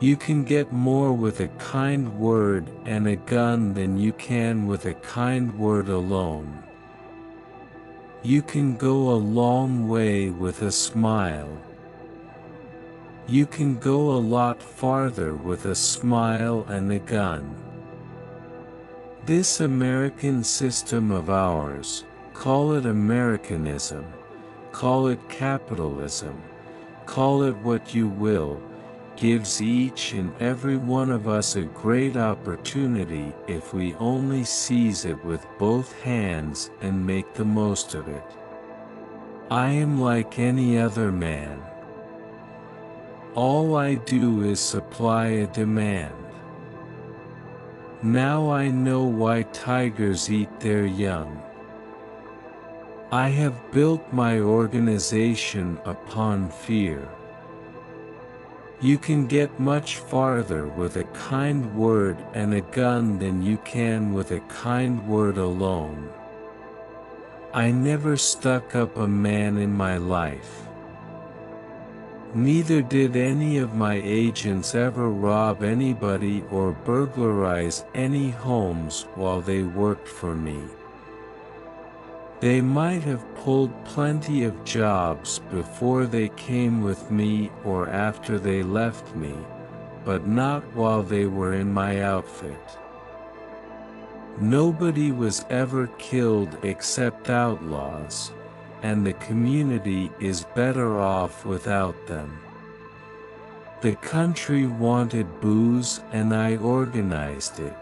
You can get more with a kind word and a gun than you can with a kind word alone. You can go a long way with a smile. You can go a lot farther with a smile and a gun. This American system of ours, call it Americanism, call it capitalism, call it what you will, gives each and every one of us a great opportunity if we only seize it with both hands and make the most of it. I am like any other man. All I do is supply a demand. Now I know why tigers eat their young. I have built my organization upon fear. You can get much farther with a kind word and a gun than you can with a kind word alone. I never stuck up a man in my life. Neither did any of my agents ever rob anybody or burglarize any homes while they worked for me. They might have pulled plenty of jobs before they came with me or after they left me, but not while they were in my outfit. Nobody was ever killed except outlaws, and the community is better off without them. The country wanted booze and I organized it.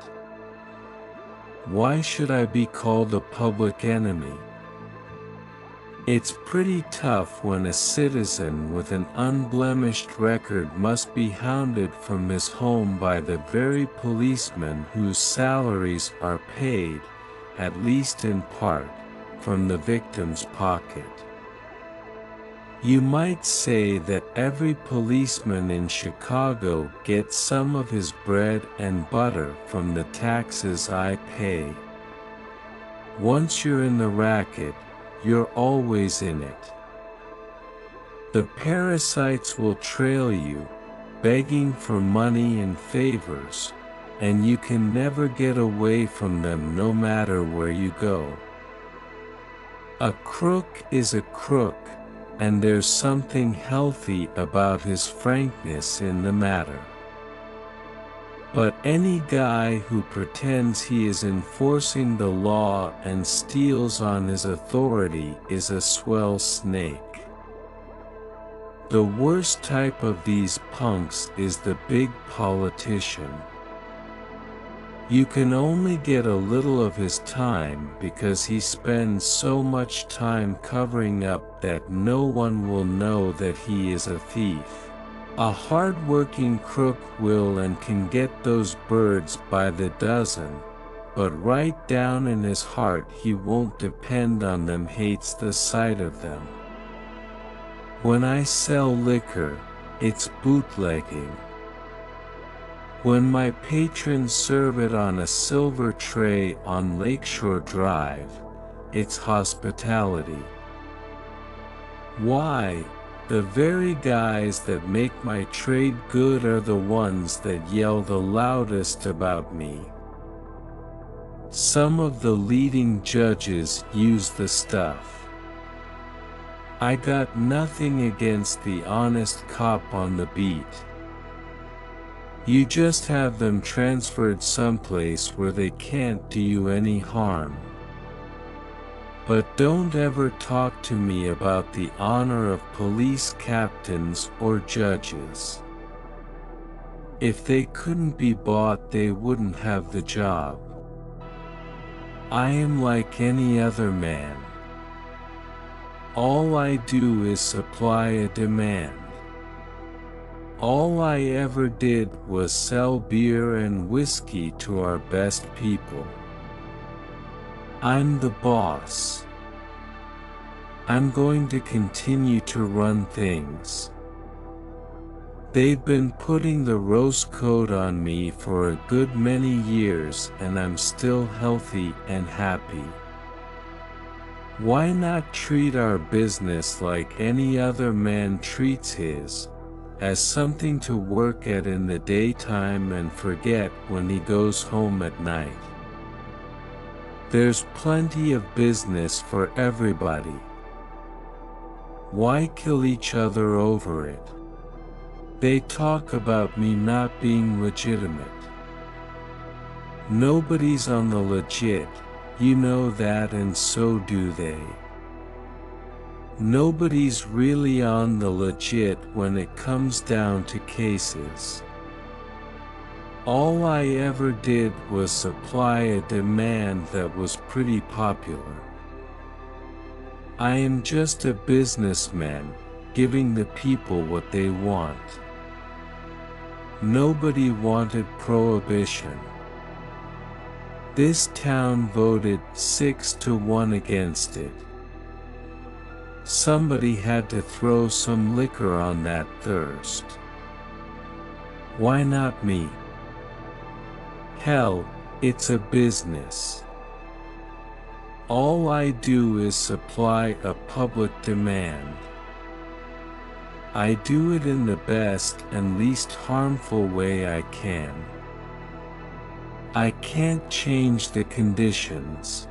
Why should I be called a public enemy? It's pretty tough when a citizen with an unblemished record must be hounded from his home by the very policemen whose salaries are paid, at least in part, from the victim's pocket. You might say that every policeman in Chicago gets some of his bread and butter from the taxes I pay. Once you're in the racket, you're always in it. The parasites will trail you, begging for money and favors, and you can never get away from them no matter where you go. A crook is a crook, and there's something healthy about his frankness in the matter. But any guy who pretends he is enforcing the law and steals on his authority is a swell snake. The worst type of these punks is the big politician. You can only get a little of his time because he spends so much time covering up that no one will know that he is a thief. A hard-working crook will and can get those birds by the dozen, but right down in his heart he won't depend on them, hates the sight of them. When I sell liquor, it's bootlegging. When my patrons serve it on a silver tray on Lakeshore Drive, it's hospitality. Why? The very guys that make my trade good are the ones that yell the loudest about me. Some of the leading judges use the stuff. I got nothing against the honest cop on the beat. You just have them transferred someplace where they can't do you any harm. But don't ever talk to me about the honor of police captains or judges. If they couldn't be bought, they wouldn't have the job. I am like any other man. All I do is supply a demand. All I ever did was sell beer and whiskey to our best people. I'm the boss. I'm going to continue to run things. They've been putting the rose coat on me for a good many years and I'm still healthy and happy. Why not treat our business like any other man treats his, as something to work at in the daytime and forget when he goes home at night. There's plenty of business for everybody. Why kill each other over it? They talk about me not being legitimate. Nobody's on the legit, you know that, and so do they. Nobody's really on the legit when it comes down to cases. All I ever did was supply a demand that was pretty popular. I am just a businessman, giving the people what they want. Nobody wanted prohibition. This town voted 6-1 against it. Somebody had to throw some liquor on that thirst. Why not me? Hell, it's a business. All I do is supply a public demand. I do it in the best and least harmful way I can. I can't change the conditions.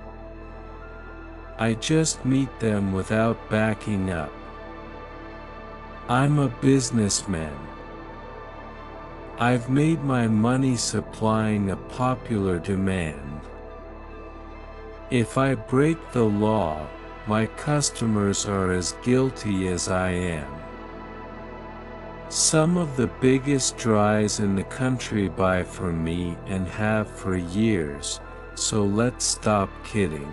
I just meet them without backing up. I'm a businessman. I've made my money supplying a popular demand. If I break the law, my customers are as guilty as I am. Some of the biggest dries in the country buy from me and have for years, so let's stop kidding.